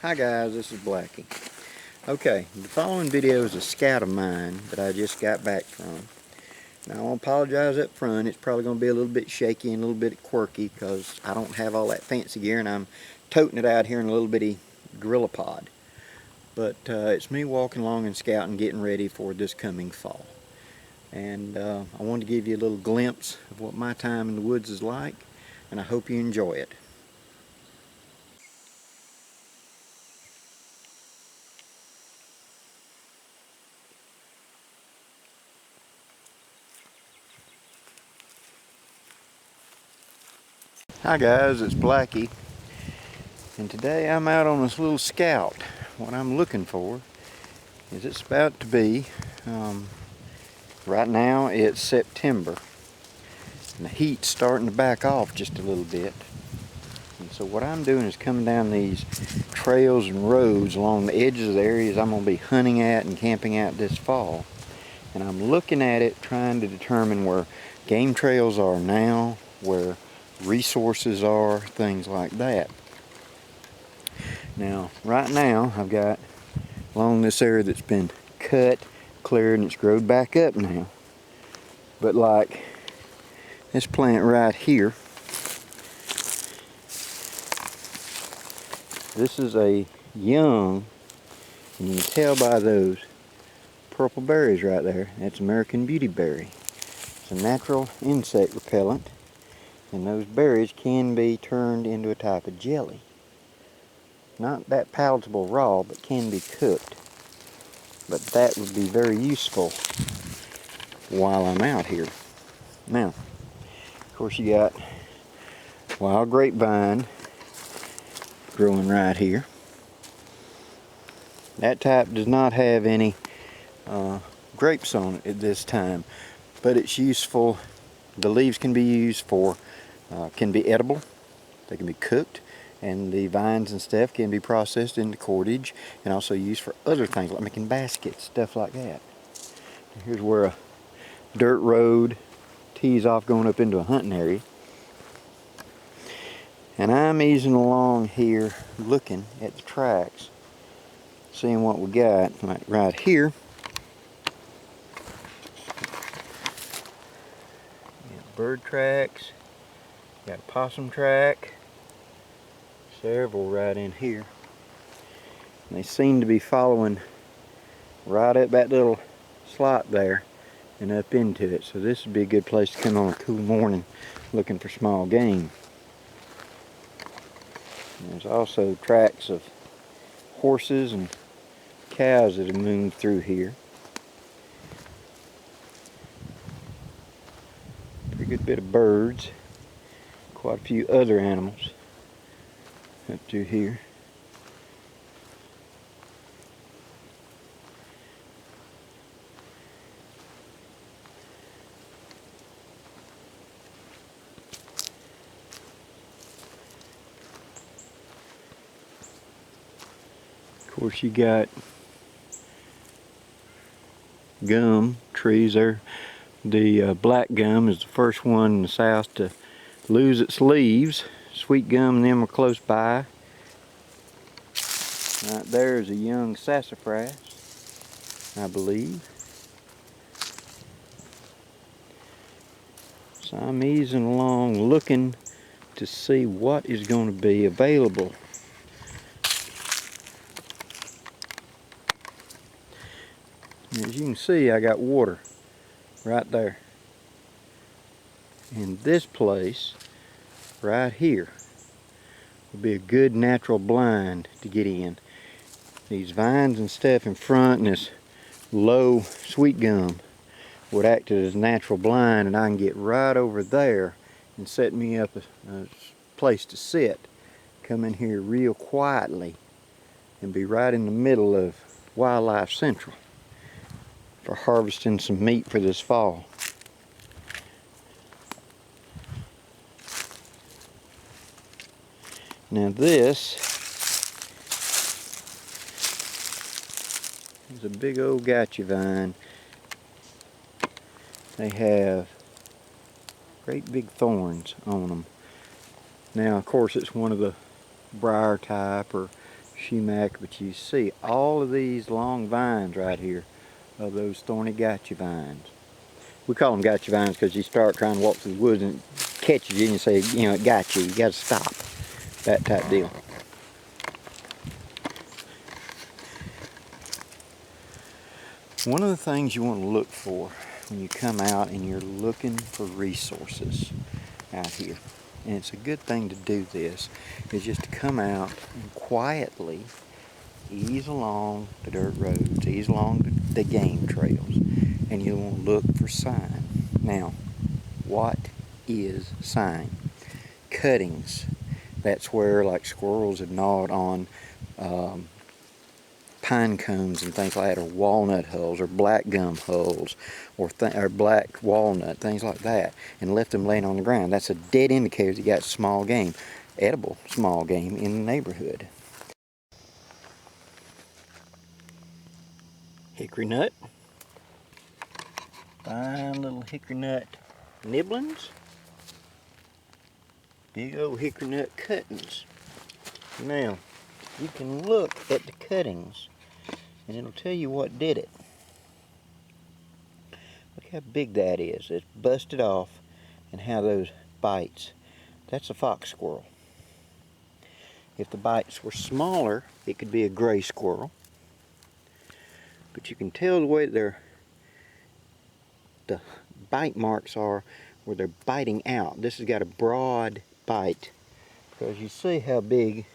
Hi guys, this is Blackie. Okay, the following video is a scout of mine that I just got back from. Now I want to apologize up front. It's probably going to be a little bit shaky and a little bit quirky because I don't have all that fancy gear and I'm toting it out here in a little bitty gorilla pod. But it's me walking along and scouting, getting ready for this coming fall. And I wanted to give you a little glimpse of what my time in the woods is like, and I hope you enjoy it. Hi guys, it's Blackie, and today I'm out on this little scout. What I'm looking for is it's about to be, right now it's September, and the heat's starting to back off just a little bit. And so what I'm doing is coming down these trails and roads along the edges of the areas I'm going to be hunting at and camping at this fall. And I'm looking at it, trying to determine where game trails are now, where resources are, things like that. Now, right now, I've got along this area that's been cut, cleared, and it's growed back up now. But like this plant right here, this is a young, and you can tell by those purple berries right there, that's American Beautyberry. It's a natural insect repellent, and those berries can be turned into a type of jelly. Not that palatable raw, but can be cooked. But that would be very useful while I'm out here. Now, of course, you got wild grapevine growing right here. That type does not have any grapes on it at this time, but it's useful. The leaves can be used for, can be edible, they can be cooked, and the vines and stuff can be processed into cordage and also used for other things like making baskets, stuff like that. Here's where a dirt road tees off going up into a hunting area. And I'm easing along here looking at the tracks, seeing what we got. Like right here, bird tracks, got a possum track, several right in here. And they seem to be following right up that little slot there and up into it. So this would be a good place to come on a cool morning looking for small game. And there's also tracks of horses and cows that have moved through here. Pretty good bit of birds. Quite a few other animals up through here. Of course, you got gum trees there. The black gum is the first one in the south to lose its leaves. Sweet gum and them are close by. Right there is a young sassafras, I believe. So I'm easing along looking to see what is going to be available. As you can see, I got water right there. And this place right here would be a good natural blind to get in. These vines and stuff in front and this low sweet gum would act as a natural blind, and I can get right over there and set me up a place to sit. Come in here real quietly and be right in the middle of Wildlife Central for harvesting some meat for this fall. Now this is a big old gotcha vine. They have great big thorns on them. Now of course it's one of the briar type or sumac, but you see all of these long vines right here of those thorny gotcha vines. We call them gotcha vines because you start trying to walk through the woods and it catches you and you say, you know, it got you. You got to stop. That type deal. One of the things you want to look for when you come out and you're looking for resources out here, and it's a good thing to do this, is just to come out and quietly ease along the dirt roads, ease along the game trails, and you want to look for sign. Now, what is sign? Cuttings. That's where, like, squirrels have gnawed on pine cones and things like that, or walnut hulls, or black gum hulls, or black walnut, things like that, and left them laying on the ground. That's a dead indicator that you got small game, edible small game in the neighborhood. Hickory nut. Fine little hickory nut nibblings. Big old hickory nut cuttings. Now, you can look at the cuttings and it'll tell you what did it. Look how big that is. It's busted off and how those bites. That's a fox squirrel. If the bites were smaller, it could be a gray squirrel. But you can tell the way the bite marks are where they're biting out. This has got a broad bite because you see how big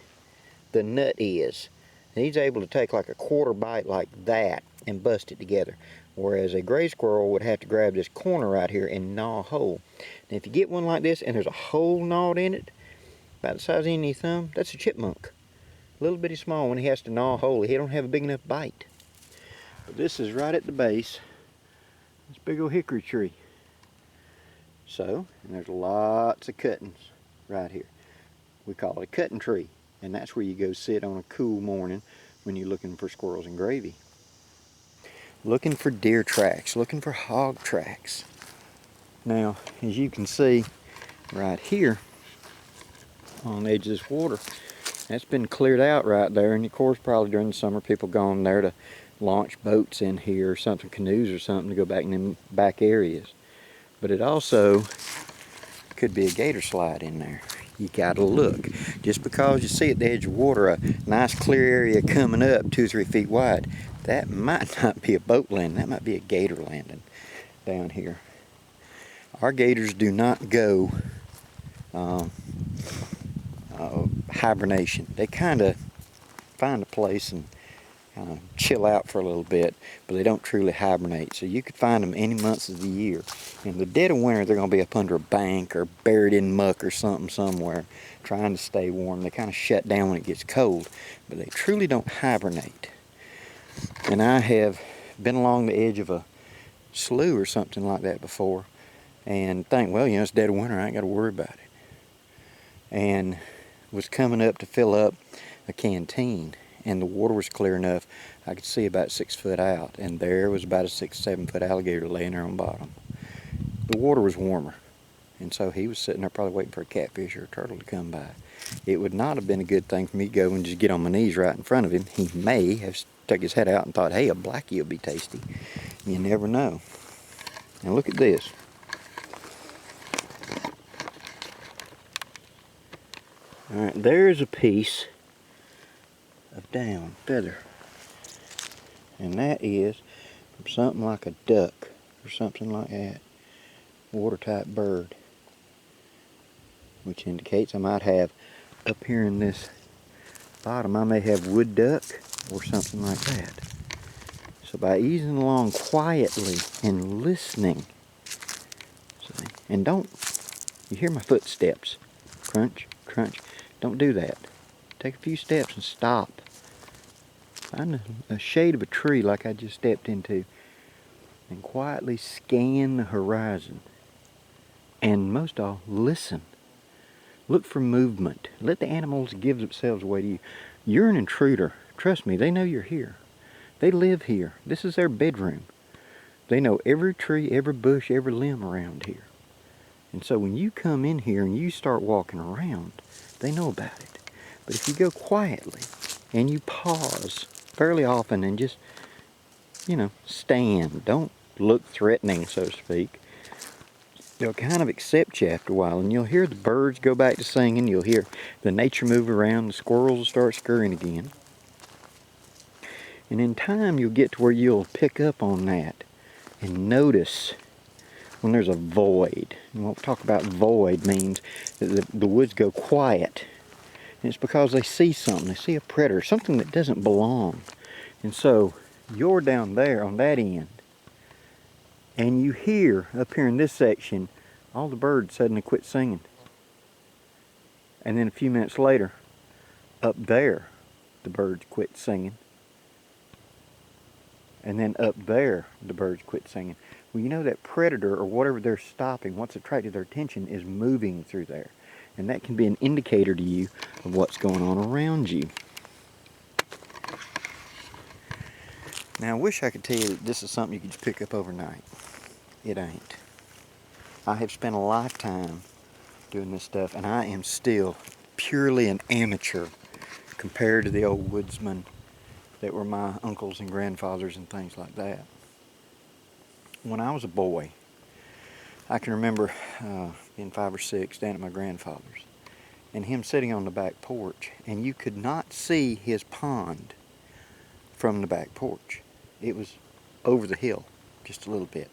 the nut is. And he's able to take like a quarter bite like that and bust it together. Whereas a gray squirrel would have to grab this corner right here and gnaw a hole. Now if you get one like this and there's a hole gnawed in it, about the size of any thumb, that's a chipmunk. A little bitty small one, he has to gnaw a hole. He don't have a big enough bite. But this is right at the base. This big old hickory tree. So, and there's lots of cuttings right here. We call it a cutting tree. And that's where you go sit on a cool morning when you're looking for squirrels and gravy. Looking for deer tracks, looking for hog tracks. Now, as you can see right here on the edge of this water, that's been cleared out right there. And of course, probably during the summer, people gone there to launch boats in here or something, canoes or something, to go back in them back areas. But it also could be a gator slide in there. You gotta look. Just because you see at the edge of water a nice clear area coming up 2 or 3 feet wide, that might not be a boat landing. That might be a gator landing down here. Our gators do not go hibernation. They kind of find a place and kind of chill out for a little bit, but they don't truly hibernate. So you could find them any months of the year. In the dead of winter, they're going to be up under a bank or buried in muck or something somewhere, trying to stay warm. They kind of shut down when it gets cold, but they truly don't hibernate. And I have been along the edge of a slough or something like that before and think, well, you know, it's dead of winter, I ain't got to worry about it. And was coming up to fill up a canteen, and the water was clear enough I could see about 6 foot out, and there was about a 6-7 foot alligator laying there on bottom. The water was warmer, and so he was sitting there probably waiting for a catfish or a turtle to come by. It would not have been a good thing for me to go and just get on my knees right in front of him. He may have stuck his head out and thought, hey, a blackie will be tasty. You never know. And look at this. All right, there's a piece of down feather, and that is from something like a duck or something like that, water type bird, which indicates I might have up here in this bottom, I may have wood duck or something like that. So by easing along quietly and listening, see, and don't, you hear my footsteps, crunch, crunch, don't do that. Take a few steps and stop. Find a shade of a tree like I just stepped into and quietly scan the horizon. And most of all, listen. Look for movement. Let the animals give themselves away to you. You're an intruder. Trust me, they know you're here. They live here. This is their bedroom. They know every tree, every bush, every limb around here. And so when you come in here and you start walking around, they know about it. But if you go quietly and you pause fairly often and just, stand. Don't look threatening, so to speak. They'll kind of accept you after a while, and you'll hear the birds go back to singing. You'll hear the nature move around. The squirrels will start scurrying again. And in time, you'll get to where you'll pick up on that and notice when there's a void. And what we talk about void means that the woods go quiet. And it's because they see something. They see a predator, something that doesn't belong. And so you're down there on that end, and you hear up here in this section all the birds suddenly quit singing. And then a few minutes later, up there, the birds quit singing. And then up there, the birds quit singing. Well, you know that predator or whatever they're stopping, what's attracted their attention, is moving through there. And that can be an indicator to you of what's going on around you. Now, I wish I could tell you that this is something you could just pick up overnight. It ain't. I have spent a lifetime doing this stuff, and I am still purely an amateur compared to the old woodsmen that were my uncles and grandfathers and things like that. When I was a boy, I can remember being 5 or 6, down at my grandfather's, and him sitting on the back porch, and you could not see his pond from the back porch. It was over the hill, just a little bit.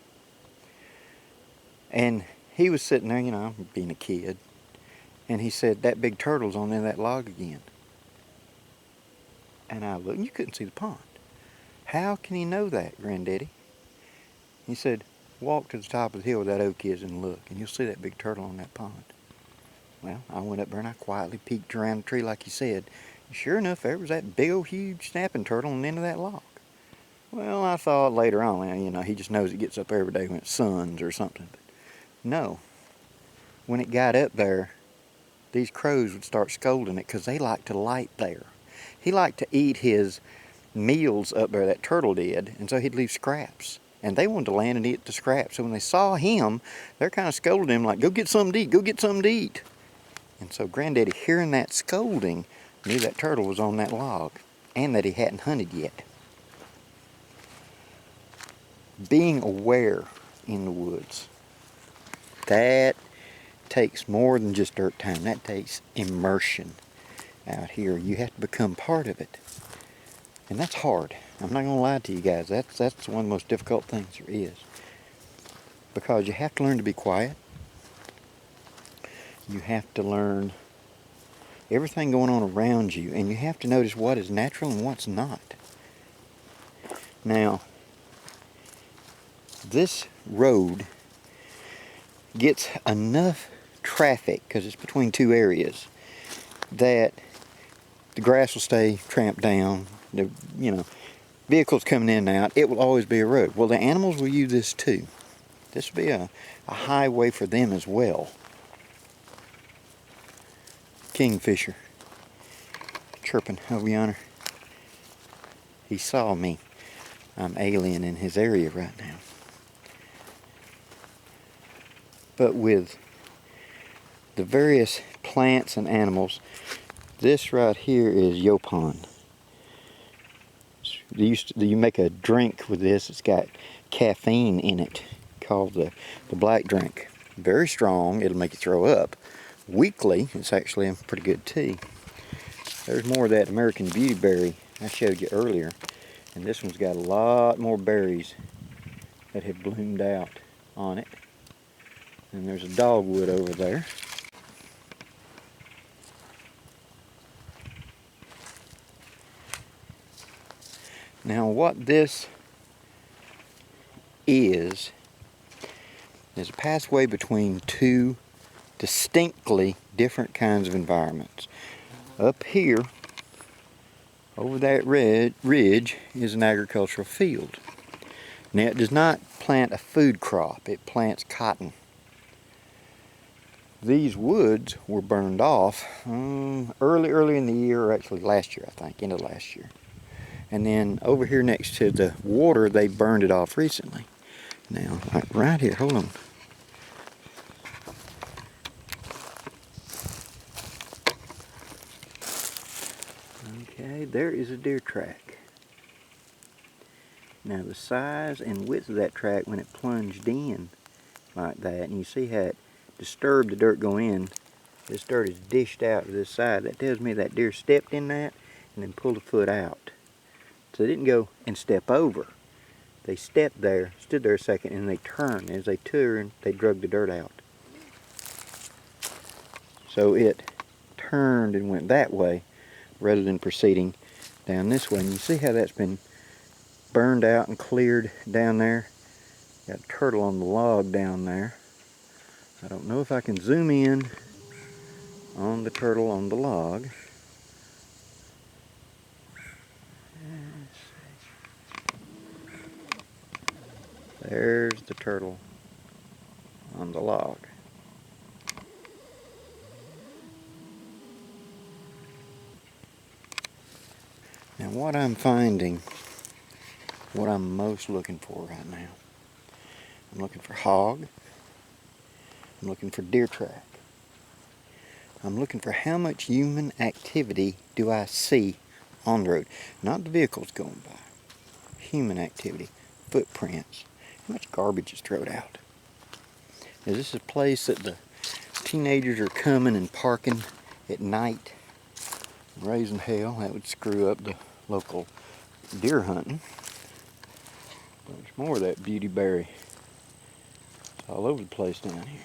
And he was sitting there, being a kid, and he said, "That big turtle's on the end of that log again." And I looked, and you couldn't see the pond. "How can he know that, Granddaddy?" He said, "Walk to the top of the hill where that oak is and look, and you'll see that big turtle on that pond." Well, I went up there and I quietly peeked around the tree like he said. And sure enough, there was that big old huge snapping turtle on the end of that log. Well, I thought later on, he just knows it gets up every day when it suns or something. But no. When it got up there, these crows would start scolding it because they like to light there. He liked to eat his meals up there, that turtle did, and so he'd leave scraps. And they wanted to land and eat the scraps. So when they saw him, they're kind of scolding him like, "Go get something to eat, go get something to eat." And so Granddaddy, hearing that scolding, knew that turtle was on that log and that he hadn't hunted yet. Being aware in the woods, that takes more than just dirt time. That takes immersion out here. You have to become part of it. And that's hard. I'm not going to lie to you guys. That's one of the most difficult things there is. Because you have to learn to be quiet. You have to learn everything going on around you. And you have to notice what is natural and what's not. Now, this road gets enough traffic, because it's between two areas, that the grass will stay tramped down. The, vehicles coming in and out, it will always be a road. Well, the animals will use this too. This will be a highway for them as well. Kingfisher chirping over yonder. He saw me. I'm alien in his area right now. But with the various plants and animals, this right here is yopon. You make a drink with this. It's got caffeine in it, called the black drink. Very strong. It'll make you throw up. Weekly, it's actually a pretty good tea. There's more of that American Beautyberry I showed you earlier. And this one's got a lot more berries that have bloomed out on it. And there's a dogwood over there. Now what this is a pathway between two distinctly different kinds of environments. Up here, over that ridge, is an agricultural field. Now it does not plant a food crop, it plants cotton. These woods were burned off early in the year, or actually last year, I think, end of last year. And then over here next to the water, they burned it off recently. Now, right here, hold on. Okay, there is a deer track. Now the size and width of that track when it plunged in like that, and you see how it disturbed the dirt going in. This dirt is dished out to this side. That tells me that deer stepped in that and then pulled a foot out. So they didn't go and step over. They stepped there, stood there a second, and they turned. As they turned, they drug the dirt out. So it turned and went that way rather than proceeding down this way. And you see how that's been burned out and cleared down there. Got a turtle on the log down there. I don't know if I can zoom in on the turtle on the log. There's the turtle on the log. Now what I'm finding, what I'm most looking for right now, I'm looking for hog, I'm looking for deer track. I'm looking for how much human activity do I see on the road. Not the vehicles going by. Human activity, footprints, how much garbage is thrown out. Is this a place that the teenagers are coming and parking at night, raising hell? That would screw up the local deer hunting. There's more of that Beautyberry. It's all over the place down here.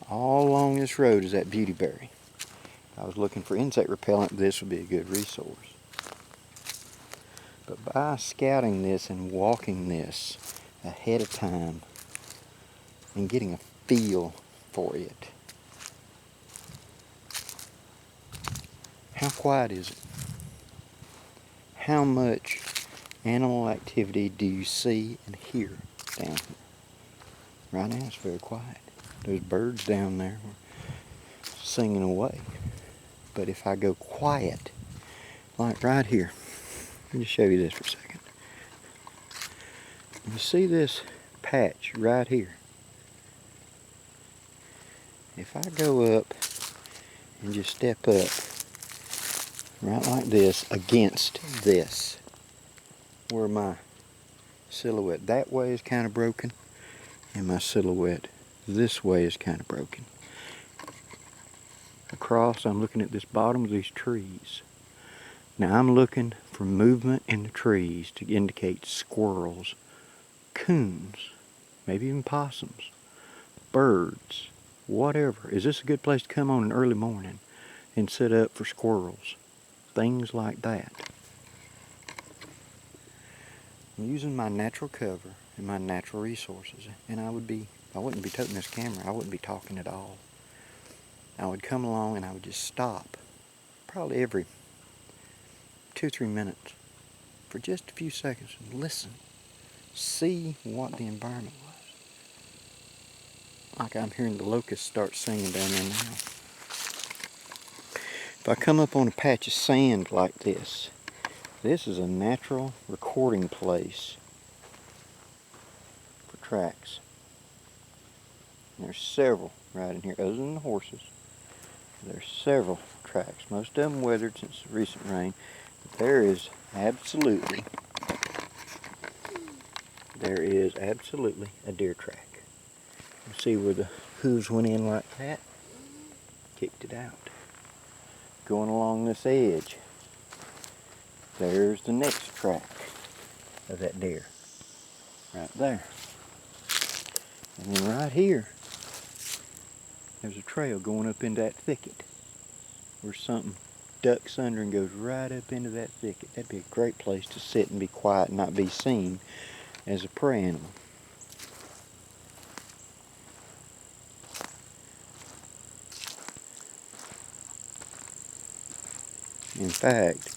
All along this road is that Beautyberry. If I was looking for insect repellent, this would be a good resource. But by scouting this and walking this ahead of time and getting a feel for it, how quiet is it? How much animal activity do you see and hear down here? Right now it's very quiet. Those birds down there were singing away. But if I go quiet, like right here, let me just show you this for a second. You see this patch right here? If I go up and just step up, right like this, against this, where my silhouette that way is kind of broken, and my silhouette this way is kind of broken. Across, I'm looking at this bottom of these trees. Now I'm looking for movement in the trees to indicate squirrels, coons, maybe even possums, birds, whatever. Is this a good place to come on an early morning and sit up for squirrels? Things like that. I'm using my natural cover and my natural resources, and I wouldn't be toting this camera, I wouldn't be talking at all. I would come along and I would just stop, probably every 2 or 3 minutes, for just a few seconds and listen, see what the environment was. Like I'm hearing the locusts start singing down there now. If I come up on a patch of sand like this, this is a natural recording place for tracks. And there's several right in here, other than the horses. There's several tracks, most of them weathered since the recent rain. But there is absolutely a deer track. You see where the hooves went in like that? Kicked it out. Going along this edge, there's the next track of that deer. Right there. And then right here, there's a trail going up into that thicket where something ducks under and goes right up into that thicket. That'd be a great place to sit and be quiet and not be seen as a prey animal. In fact,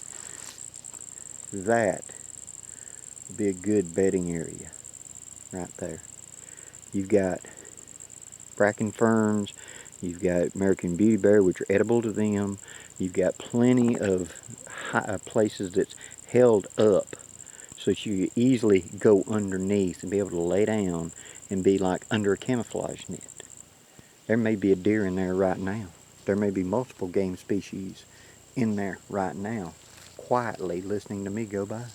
that would be a good bedding area right there. You've got bracken ferns, you've got American Beautyberry, which are edible to them. You've got plenty of places that's held up so that you easily go underneath and be able to lay down and be like under a camouflage net. There may be a deer in there right now. There may be multiple game species in there right now, quietly listening to me go by.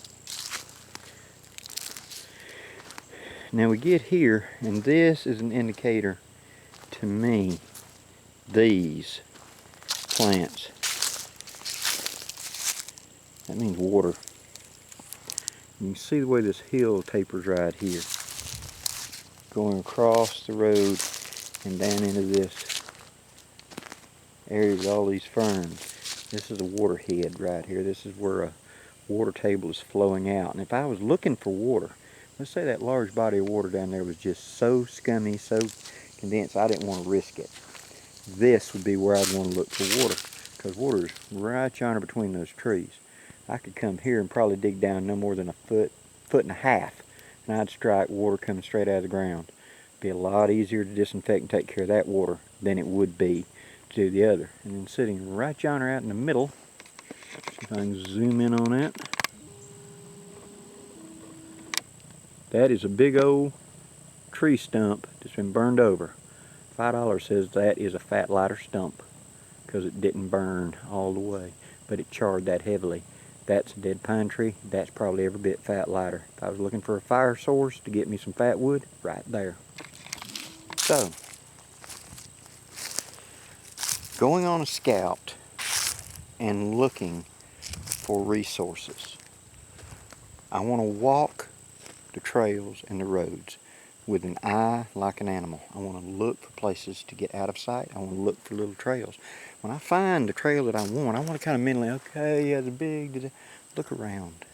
Now we get here, and this is an indicator to me. These plants, that means water. You can see the way this hill tapers right here, going across the road and down into this area with all these ferns. This is a waterhead right here. This is where a water table is flowing out. And if I was looking for water, let's say that large body of water down there was just so scummy, so condensed, I didn't want to risk it. This would be where I'd want to look for water, because water is right yonder between those trees. I could come here and probably dig down no more than a foot and a half, and I'd strike water coming straight out of the ground. It'd be a lot easier to disinfect and take care of that water than it would be to do the other. And then sitting right yonder out in the middle, see if I can zoom in on it. That is a big old tree stump that's been burned over. $5 says that is a fat lighter stump because it didn't burn all the way, but it charred that heavily. That's a dead pine tree. That's probably every bit fat lighter. If I was looking for a fire source to get me some fat wood, right there. So, going on a scout and looking for resources. I want to walk the trails and the roads with an eye like an animal. I want to look for places to get out of sight. I want to look for little trails. When I find the trail that I want to kind of mentally, okay, yeah, the big, look around,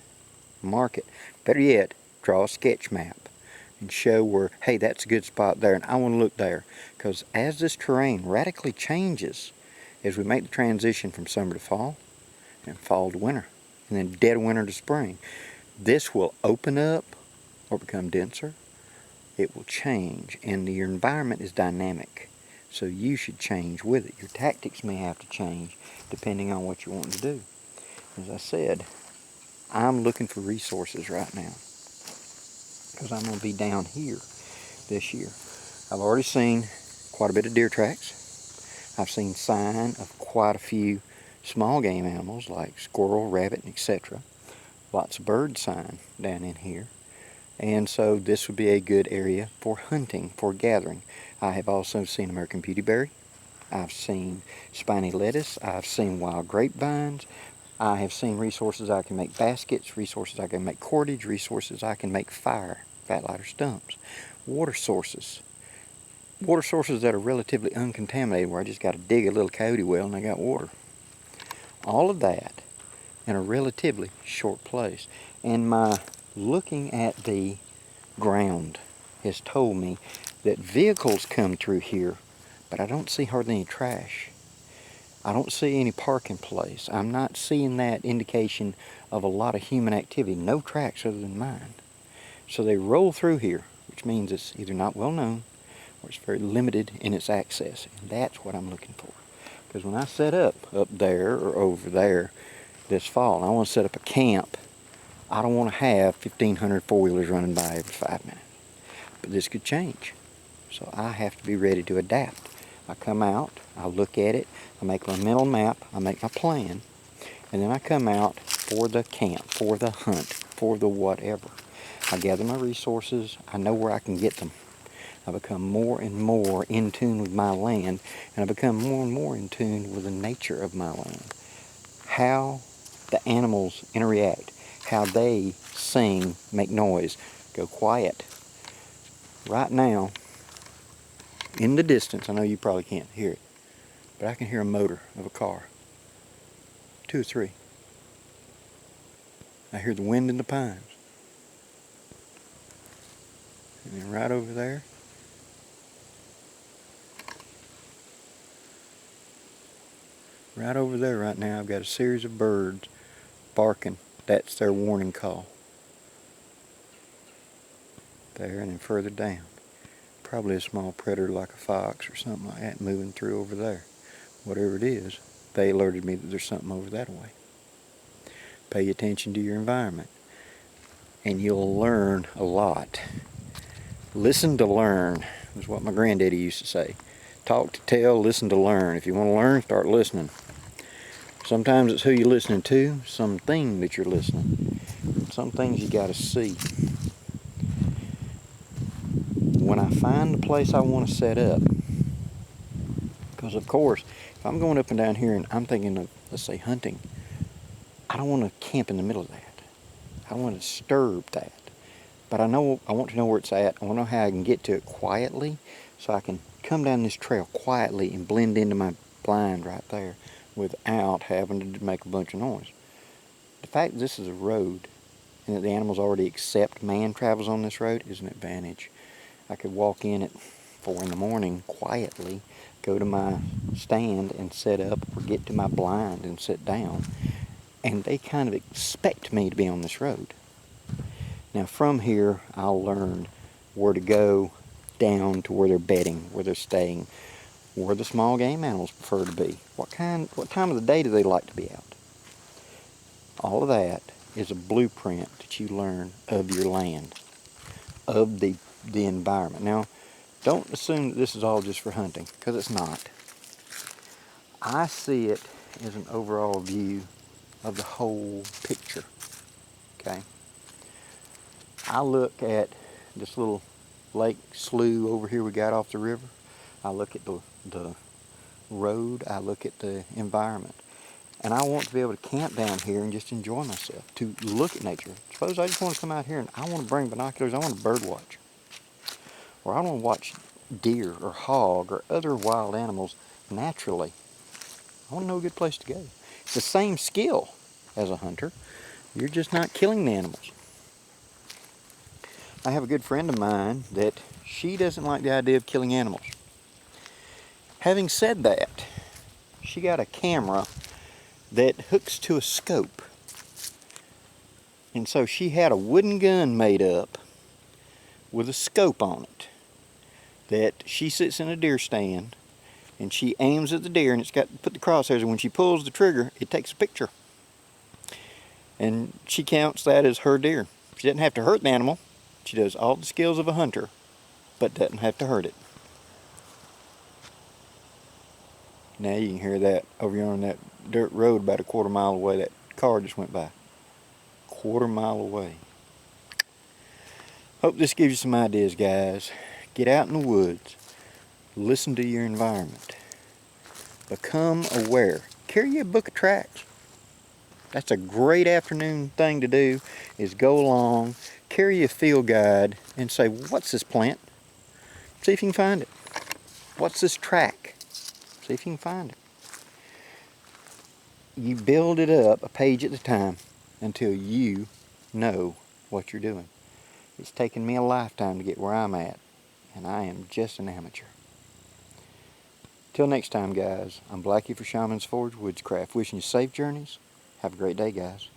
mark it. Better yet, draw a sketch map and show where, hey, that's a good spot there, and I want to look there. Because as this terrain radically changes, as we make the transition from summer to fall, and fall to winter, and then dead winter to spring, this will open up or become denser. It will change, and your environment is dynamic, so you should change with it. Your tactics may have to change depending on what you want to do. As I said, I'm looking for resources right now because I'm going to be down here this year. I've already seen quite a bit of deer tracks. I've seen sign of quite a few small game animals like squirrel, rabbit, etc. Lots of bird sign down in here. And so this would be a good area for hunting, for gathering. I have also seen American Beautyberry. I've seen spiny lettuce. I've seen wild grapevines. I have seen resources I can make baskets, resources I can make cordage, resources I can make fire, fat lighter stumps, water sources. Water sources that are relatively uncontaminated, where I just got to dig a little coyote well and I got water. All of that in a relatively short place. And my looking at the ground has told me that vehicles come through here, but I don't see hardly any trash. I don't see any parking place. I'm not seeing that indication of a lot of human activity. No tracks other than mine. So they roll through here, which means it's either not well known or it's very limited in its access. And that's what I'm looking for. Because when I set up there or over there this fall, and I want to set up a camp, I don't want to have 1,500 four-wheelers running by every 5 minutes. But this could change. So I have to be ready to adapt. I come out, I look at it, I make my mental map, I make my plan, and then I come out for the camp, for the hunt, for the whatever. I gather my resources, I know where I can get them. I become more and more in tune with my land, and I become more and more in tune with the nature of my land. How the animals interact, how they sing, make noise, go quiet. Right now, in the distance, I know you probably can't hear it, but I can hear a motor of a car. 2 or 3. I hear the wind in the pines. And then right over there, right now, I've got a series of birds barking. That's their warning call. There, and then further down, probably a small predator like a fox or something like that moving through over there. Whatever it is, they alerted me that there's something over that way. Pay attention to your environment, and you'll learn a lot. Listen to learn is what my granddaddy used to say. Talk to tell, listen to learn. If you want to learn, start listening. Sometimes it's who you're listening to, something that you're listening. Some things you got to see. When I find the place I want to set up, because of course, if I'm going up and down here and I'm thinking of, let's say, hunting, I don't want to camp in the middle of that. I don't want to disturb that. But I want to know where it's at. I want to know how I can get to it quietly so I can come down this trail quietly and blend into my blind right there without having to make a bunch of noise. The fact that this is a road and that the animals already accept man travels on this road is an advantage. I could walk in at 4 in the morning quietly, go to my stand and set up, or get to my blind and sit down, and they kind of expect me to be on this road. Now from here, I'll learn where to go down to where they're bedding, where they're staying, where the small game animals prefer to be, what time of the day do they like to be out. All of that is a blueprint that you learn of your land, of the environment. Now, don't assume that this is all just for hunting, because it's not. I see it as an overall view of the whole picture, okay? I look at this little lake slough over here we got off the river. I look at the road. I look at the environment. And I want to be able to camp down here and just enjoy myself, to look at nature. Suppose I just want to come out here and I want to bring binoculars. I want to bird watch. Or I want to watch deer or hog or other wild animals naturally. I want to know a good place to go. It's the same skill as a hunter. You're just not killing the animals. I have a good friend of mine that she doesn't like the idea of killing animals. Having said that, she got a camera that hooks to a scope. And so she had a wooden gun made up with a scope on it that she sits in a deer stand and she aims at the deer, and it's got to put the crosshairs, and when she pulls the trigger, it takes a picture. And she counts that as her deer. She doesn't have to hurt the animal. She does all the skills of a hunter, but doesn't have to hurt it. Now you can hear that over here on that dirt road about a quarter mile away. That car just went by. Quarter mile away. Hope this gives you some ideas, guys. Get out in the woods. Listen to your environment. Become aware. Carry a book of tracks. That's a great afternoon thing to do, is go along, carry a field guide, and say, what's this plant? See if you can find it. What's this track? See if you can find it. You build it up a page at a time until you know what you're doing. It's taken me a lifetime to get where I'm at, and I am just an amateur. Till next time, guys, I'm Blackie for Shaman's Forge Woodscraft, wishing you safe journeys. Have a great day, guys.